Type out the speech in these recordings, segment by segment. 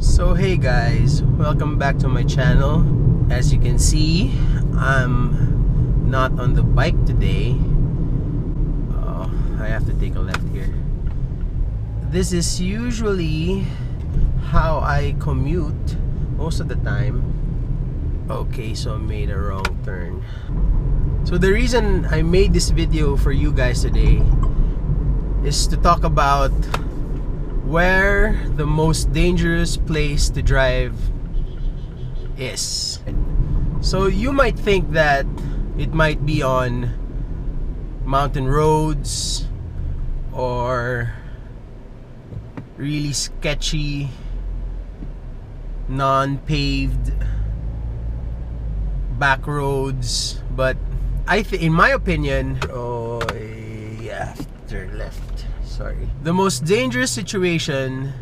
So hey guys, welcome back to my channel. As you can see, I'm not on the bike today. I have to take a left here. This is usually how I commute most of the time. Okay, so I made a wrong turn. So the reason I made this video for you guys today is to talk about where the most dangerous place to drive is. So you might think that it might be on mountain roads or really sketchy non-paved back roads, but in my opinion, turn left. Sorry. The most dangerous situation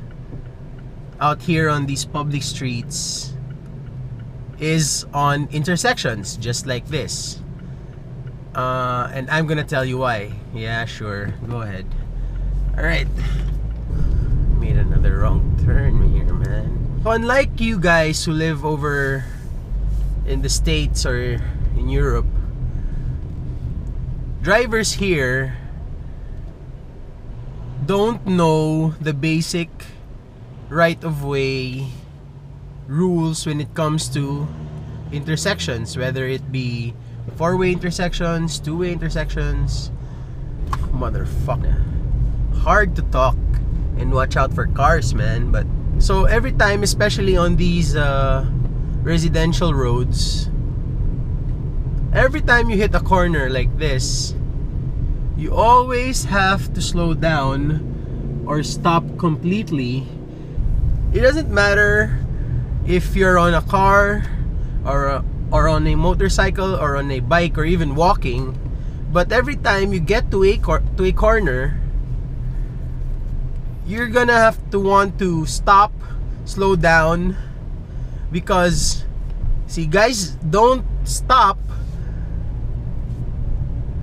out here on these public streets is on intersections just like this. And I'm gonna tell you why. Yeah, sure. Go ahead. Alright. Made another wrong turn here, man. So unlike you guys who live over in the States or in Europe, drivers here don't know the basic right-of-way rules when it comes to intersections, whether it be four-way intersections, two-way intersections. Motherfucker, hard to talk and watch out for cars, man. But so every time, especially on these residential roads, every time you hit a corner like this, you always have to slow down or stop completely. It doesn't matter if you're on a car or on a motorcycle or on a bike or even walking, but every time you get to a corner, you're gonna have to want to stop, slow down, because see, guys don't stop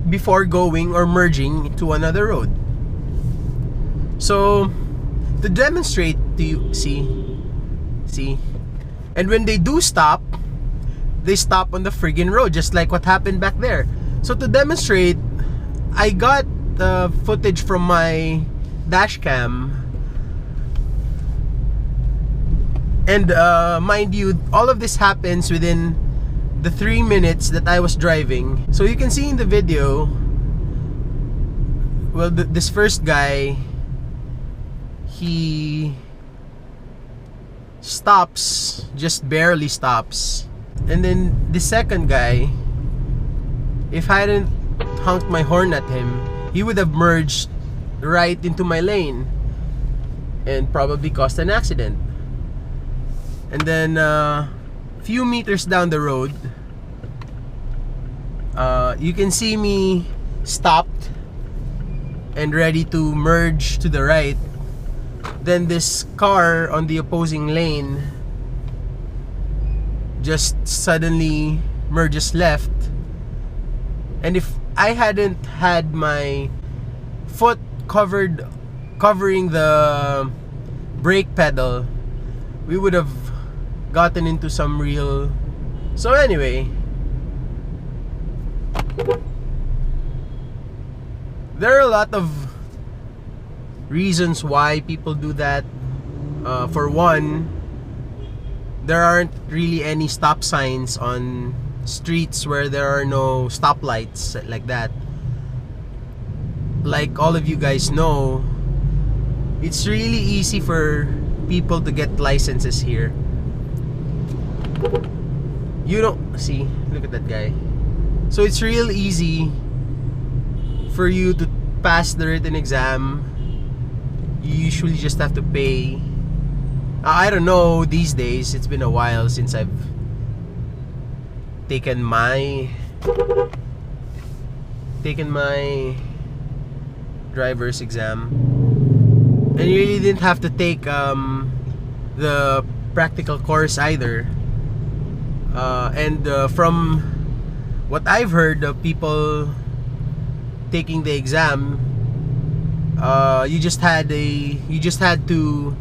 before going or merging to another road. So to demonstrate to you, see, and when they do stop, they stop on the friggin' road, just like what happened back there. So to demonstrate, I got the footage from my dash cam, and mind you, all of this happens within the 3 minutes that I was driving. So you can see in the video, well, this first guy, he stops, just barely stops, and then the second guy, if I hadn't honked my horn at him, he would have merged right into my lane and probably caused an accident. And then few meters down the road, you can see me stopped and ready to merge to the right. Then this car on the opposing lane just suddenly merges left, and if I hadn't had my foot covering the brake pedal, we would have gotten into some real... So anyway, there are a lot of reasons why people do that. For one, there aren't really any stop signs on streets where there are no stoplights like that. Like all of you guys know, it's really easy for people to get licenses here. You don't see, look at that guy. So it's real easy for you to pass the written exam. You usually just have to pay. I don't know, these days, it's been a while since I've taken my driver's exam. And you really didn't have to take the practical course either. And from what I've heard of people taking the exam, you just had to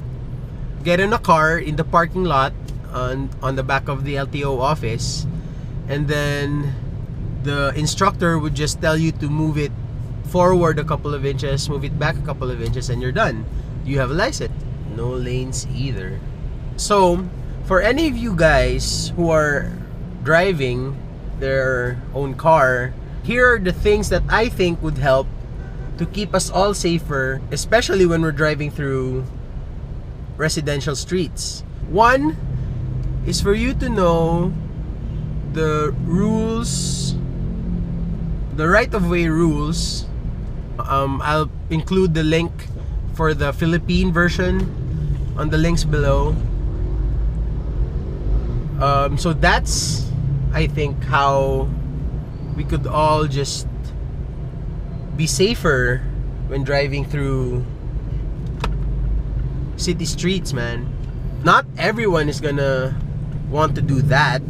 get in a car in the parking lot on the back of the LTO office, and then the instructor would just tell you to move it forward a couple of inches, move it back a couple of inches, and you're done. You have a license. No lanes either. So for any of you guys who are driving their own car, here are the things that I think would help to keep us all safer, especially when we're driving through residential streets. One is for you to know the rules, the right-of-way rules. I'll include the link for the Philippine version on the links below. So that's, I think, how we could all just be safer when driving through city streets, man. Not everyone is gonna want to do that.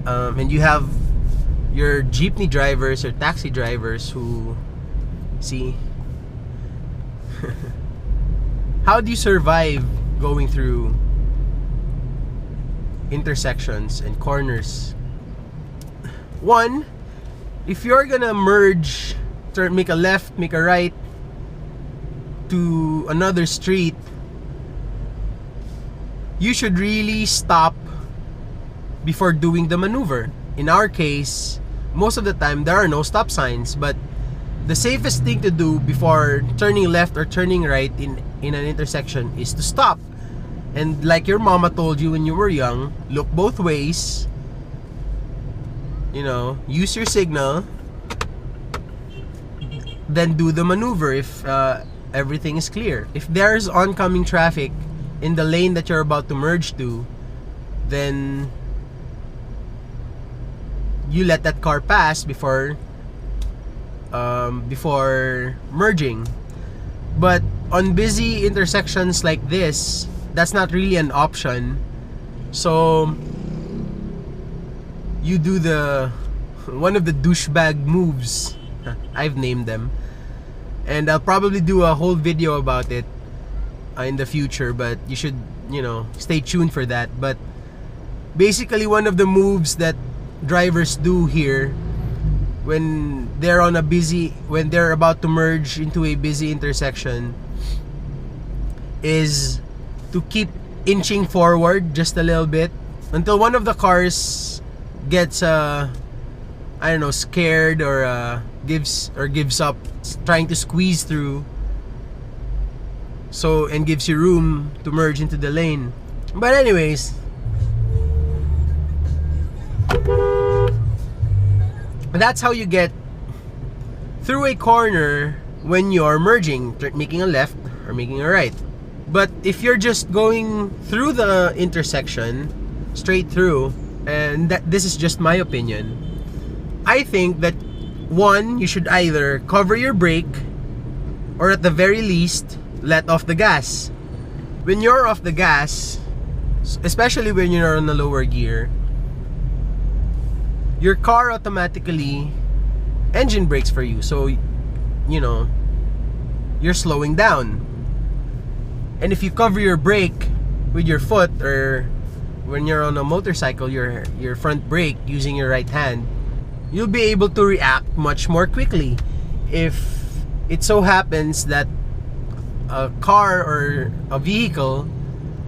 And you have your jeepney drivers or taxi drivers who see how do you survive going through intersections and corners? One, if you're gonna merge, make a left, make a right to another street, you should really stop before doing the maneuver. In our case, most of the time there are no stop signs, but the safest thing to do before turning left or turning right in an intersection is to stop. And like your mama told you when you were young, look both ways, you know, use your signal, then do the maneuver if everything is clear. If there's oncoming traffic in the lane that you're about to merge to, then you let that car pass before merging. But on busy intersections like this, that's not really an option. So you do one of the douchebag moves. I've named them, and I'll probably do a whole video about it in the future, but you should, you know, stay tuned for that. But basically, one of the moves that drivers do here when they're about to merge into a busy intersection is to keep inching forward just a little bit until one of the cars gets I don't know, scared or gives up trying to squeeze through, and gives you room to merge into the lane. But anyways, that's how you get through a corner when you're merging, making a left or making a right. But if you're just going through the intersection straight through, and this is just my opinion, I think that one, you should either cover your brake or at the very least let off the gas. When you're off the gas, especially when you're on the lower gear, your car automatically engine brakes for you, so you know you're slowing down. And if you cover your brake with your foot, or when you're on a motorcycle, your front brake using your right hand, you'll be able to react much more quickly if it so happens that a car or a vehicle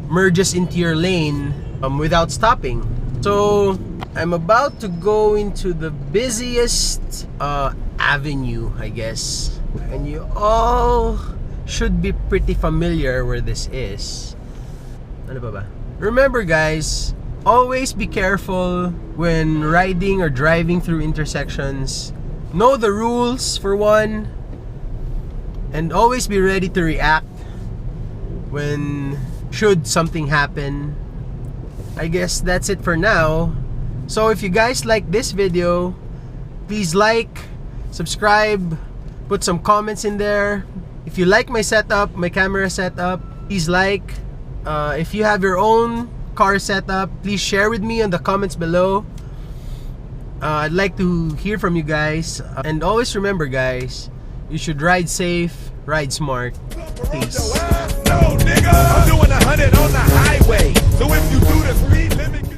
merges into your lane without stopping. So I'm about to go into the busiest avenue, I guess, and you all should be pretty familiar where this is. Ano ba? Remember guys, always be careful when riding or driving through intersections. Know the rules for one, and always be ready to react when should something happen. I guess that's it for now. So if you guys like this video, please like, subscribe, put some comments in there. If you like my setup, my camera setup, please like. If you have your own car setup, please share with me in the comments below. I'd like to hear from you guys. And always remember guys, you should ride safe, ride smart. Peace. nigga. I'm doing 100 on the highway. So if you do the speed limit.